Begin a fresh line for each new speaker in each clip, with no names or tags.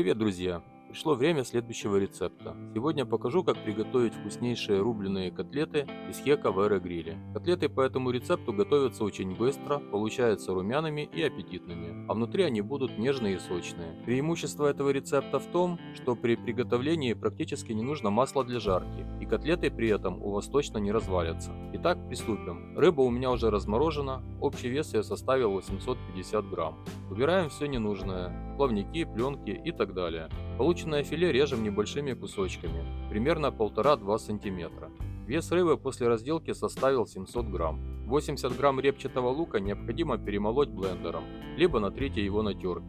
Привет, друзья! Пришло время следующего рецепта. Сегодня покажу, как приготовить вкуснейшие рубленые котлеты из хека в аэрогриле. Котлеты по этому рецепту готовятся очень быстро, получаются румяными и аппетитными, а внутри они будут нежные и сочные. Преимущество этого рецепта в том, что при приготовлении практически не нужно масла для жарки, и котлеты при этом у вас точно не развалятся. Итак, приступим. Рыба у меня уже разморожена, общий вес ее составил 850 грамм. Убираем все ненужное, плавники, пленки и так далее. Полученное филе режем небольшими кусочками, примерно 1,5-2 см. Вес рыбы после разделки составил 700 грамм. 80 грамм репчатого лука необходимо перемолоть блендером, либо натрите его на терке.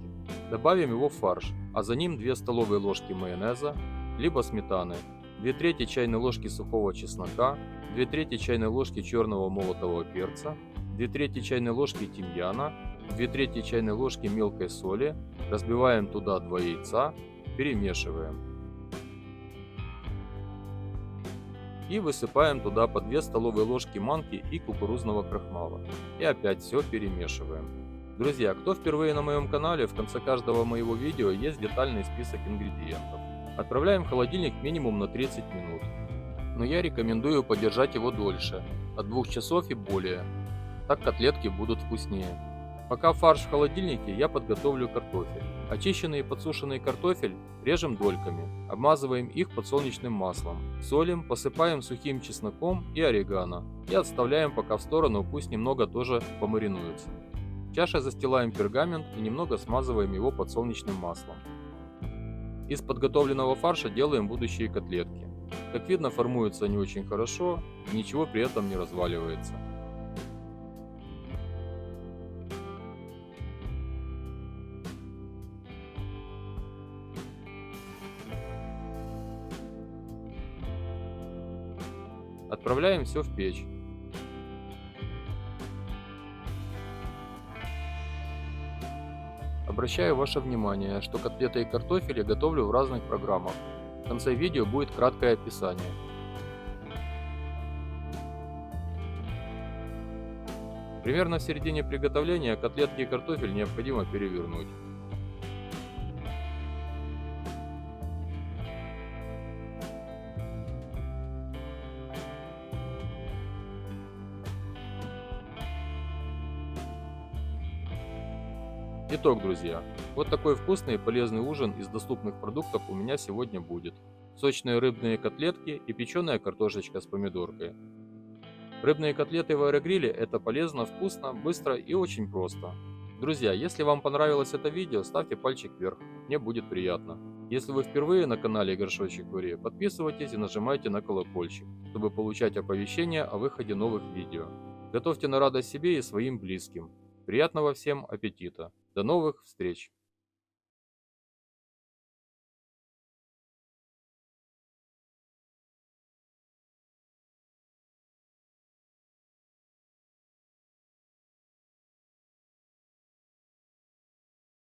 Добавим его в фарш, а за ним 2 столовые ложки майонеза, либо сметаны, 2 трети чайной ложки сухого чеснока, 2 трети чайной ложки черного молотого перца, 2 трети чайной ложки тимьяна, 2 трети чайной ложки мелкой соли, разбиваем туда 2 яйца, перемешиваем. И высыпаем туда по 2 столовые ложки манки и кукурузного крахмала. И опять все перемешиваем. Друзья, кто впервые на моем канале, в конце каждого моего видео есть детальный список ингредиентов. Отправляем в холодильник минимум на 30 минут. Но я рекомендую подержать его дольше, от 2 часов и более. Так котлетки будут вкуснее. Пока фарш в холодильнике, я подготовлю картофель. Очищенный и подсушенный картофель режем дольками, обмазываем их подсолнечным маслом, солим, посыпаем сухим чесноком и орегано и отставляем пока в сторону, пусть немного тоже помаринуется. Чашей застилаем пергамент и немного смазываем его подсолнечным маслом. Из подготовленного фарша делаем будущие котлетки. Как видно, формуются они очень хорошо, и ничего при этом не разваливается. Отправляем все в печь. Обращаю ваше внимание, что котлеты и картофель я готовлю в разных программах. В конце видео будет краткое описание. Примерно в середине приготовления котлетки и картофель необходимо перевернуть. Итог, друзья. Вот такой вкусный и полезный ужин из доступных продуктов у меня сегодня будет. Сочные рыбные котлетки и печеная картошечка с помидоркой. Рыбные котлеты в аэрогриле — это полезно, вкусно, быстро и очень просто. Друзья, если вам понравилось это видео, ставьте пальчик вверх, мне будет приятно. Если вы впервые на канале Горшочек Варе, подписывайтесь и нажимайте на колокольчик, чтобы получать оповещения о выходе новых видео. Готовьте на радость себе и своим близким. Приятного всем аппетита! До новых встреч!